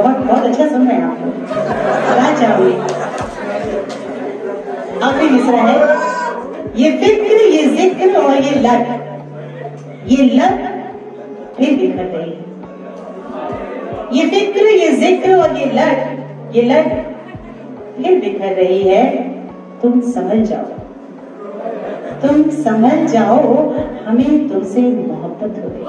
बहुत बहुत अच्छा सुन रहे हैं आप लोग। क्या चाहोगे? आखिरी मिसरा है, ये फिक्र, ये जिक्र और ये लट फिर बिखर गई है। ये फिक्र, ये जिक्र और ये लट फिर बिखर रही है। तुम संभल जाओ, हमें तुमसे मोहब्बत हो गई।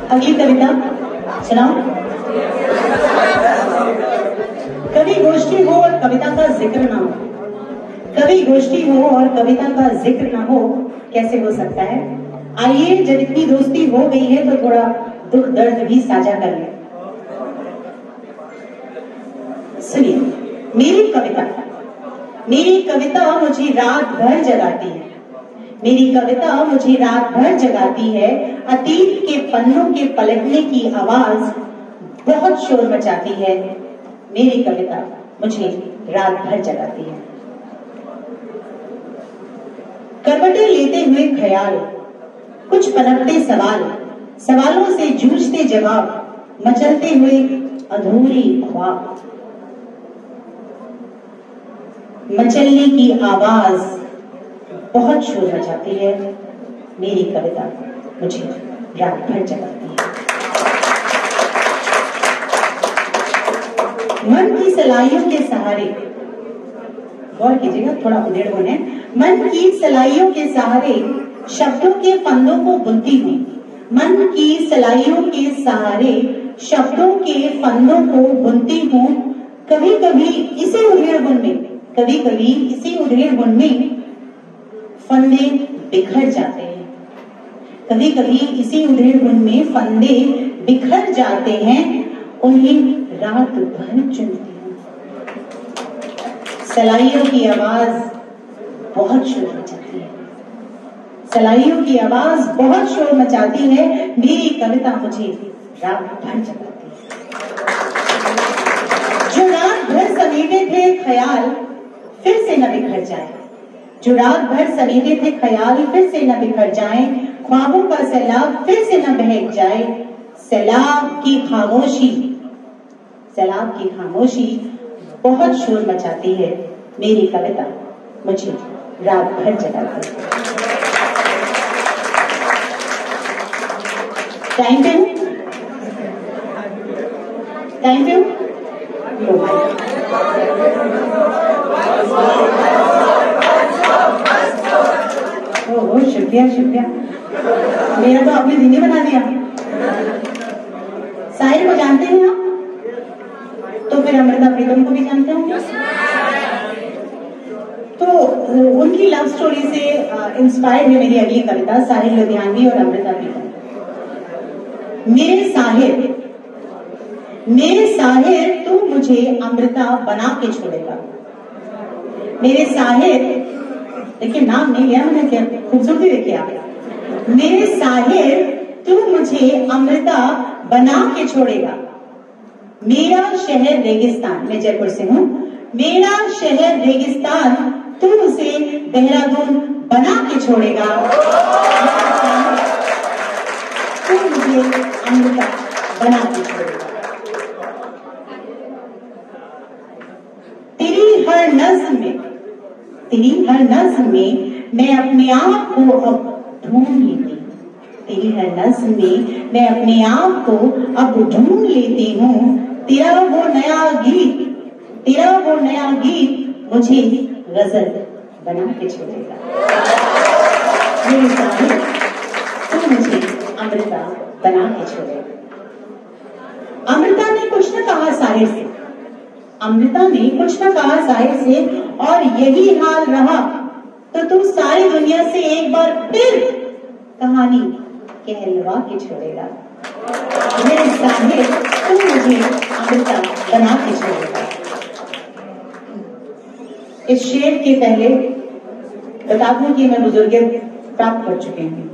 अगली कविता सुनाओ। कवि गोष्ठी हो और कविता का जिक्र ना हो, कवि गोष्ठी हो और कविता का जिक्र ना हो, कैसे हो सकता है? आइए, जब इतनी दोस्ती हो गई है तो थोड़ा दुख दर्द भी साझा कर ले। सुनिए, मेरी कविता मुझे रात भर जगाती है। मेरी कविता मुझे रात भर जगाती है। अतीत के पन्नों के पलटने की आवाज बहुत शोर मचाती है। मेरी कविता मुझे रात भर जगाती है। करवटें लेते हुए ख्याल, कुछ पनपते सवालों से जूझते जवाब, मचलते हुए अधूरी ख्वाब। मचलने की आवाज बहुत शोर मचाती है। मेरी कविता मुझे रात भर जगाती है। मन की सलाइयों के सहारे, गौर कीजिएगा, थोड़ा उधेड़ होने। मन की सलाइयों के सहारे शब्दों के फंदों को बुनती हूँ। मन की सलाइयों के सहारे शब्दों के फंदों को बुनती हूँ। कभी कभी इसी उधेड़ बुन में फंदे बिखर जाते हैं। कभी कभी इसी उधेड़ बुन में फंदे बिखर जाते हैं। उन्हें रात भर चुनती हूँ। सलाइयों की आवाज बहुत शोर मचाती है। सलाइयों की आवाज बहुत शोर मचाती है। मेरी कविता मुझे रात भर जगाती है। जो रात भर समेटे थे ख्याल फिर से न बिखर जाए। जो रात भर समेटे थे ख्याल फिर से न बिखर जाए। ख्वाबों का सैलाब फिर से न बहक जाए। सैलाब की खामोशी बहुत शोर मचाती है। मेरी कविता मुझे रात भर जगाती है। टाइम पे हूँ। ओह, शुक्रिया। मेरा तो आपने दिन ही बना दिया। शायर को जानते हैं आप? तो फिर अमृता प्रीतम को भी जानते होंगे। तो उनकी लव स्टोरी से इंस्पायर्ड है मेरी अगली कविता, साहिल लुधियानवी और अमृता प्रीतम। मेरे साहिर तू मुझे अमृता बना के छोड़ेगा। मेरे साहिर, देखिए नाम नहीं लिया मैंने, क्या खूबसूरती देखिए आप। मेरे साहिर तू मुझे अमृता बना के छोड़ेगा। मेरा शहर रेगिस्तान, मैं जयपुर से हूँ। मेरा शहर रेगिस्तान तू उसे देहरादून बना के छोड़ेगा। तू मुझे अमृता बना के छोड़ेगा। तेरी हर नज़्म में मैं अपने आप को अब ढूंढ लेती हूँ। तेरी हर नज़्म में मैं अपने आप को अब ढूंढ लेती हूँ। तेरा वो नया गीत मुझे गजल बना के छोड़ेगा। मेरे साहिर तू मुझे अमृता बना के छोड़ेगा। अमृता ने कुछ न कहा साहिर से, और यही हाल रहा तो तू सारी दुनिया से एक बार फिर कहानी कहलवा के छोड़ेगा। मेरे साहिर तू मुझे अमृता बना के छोड़ेगा। इस शेर के पहले बता दूं कि मैं बुजुर्गियत प्राप्त कर चुके हैं।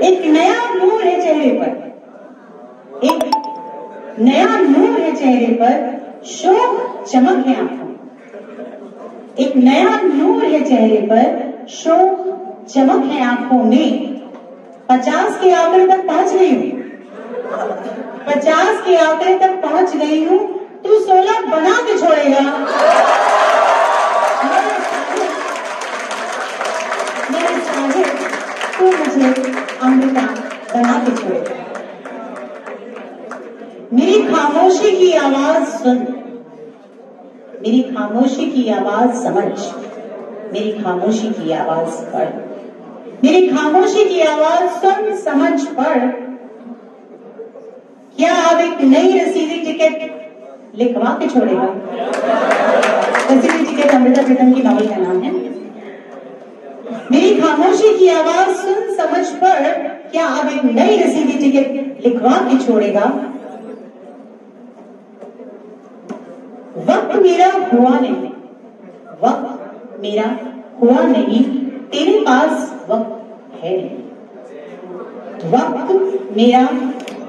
एक नया नूर है चेहरे पर, शोक चमक है आंखों, एक नया नूर है चेहरे पर, शोक चमक है आंखों में। 50 के आंकड़े तक पहुंच गई हूं, 50 के आंकड़े तक पहुंच गई हूं, तू 16 बना के छोड़ेगा। मेरे साहिब तू मुझे अमृता बना के छोड़ेगा। मेरी खामोशी की आवाज सुन, मेरी खामोशी की आवाज समझ, मेरी खामोशी की आवाज पढ़, मेरी खामोशी की आवाज सुन समझ पढ़। क्या अब एक नई रसीदी टिकट लिखवा के छोड़ेगा? रसीदी टिकट अमृता प्रीतम की नॉवल का नाम है। मेरी खामोशी की आवाज सुन समझ पढ़, क्या अब एक नई रसीदी टिकट लिखवा के छोड़ेगा? वक्त मेरा हुआ नहीं, वक्त मेरा हुआ नहीं, तेरे पास वक्त है नहीं। वक्त मेरा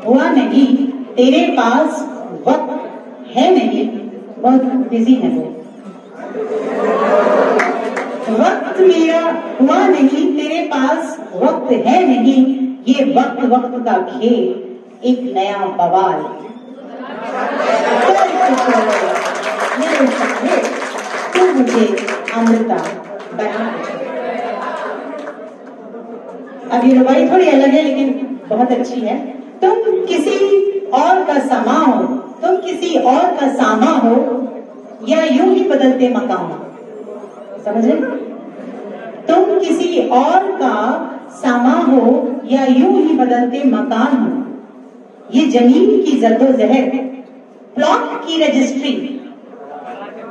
हुआ नहीं, तेरे पास वक्त है नहीं, बहुत बिजी है वो। वक्त मेरा हुआ नहीं, तेरे पास वक्त है नहीं, ये वक्त वक्त का खेल एक नया बवाल। तू मुझे अमृता बना। अब ये रुबाई थोड़ी अलग है लेकिन बहुत अच्छी है। तुम किसी और का समा हो, तुम किसी और का सामा हो, या यूं ही बदलते मकाम। समझे? तुम किसी और का सामा हो या यूं ही बदलते मकान हो। ये जमीन की जद्दोजहद प्लॉट की रजिस्ट्री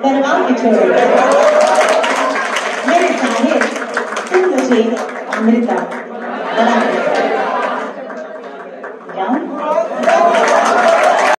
करवा के छोड़ो। मेरे साहिब तुम मुझे अमृता बना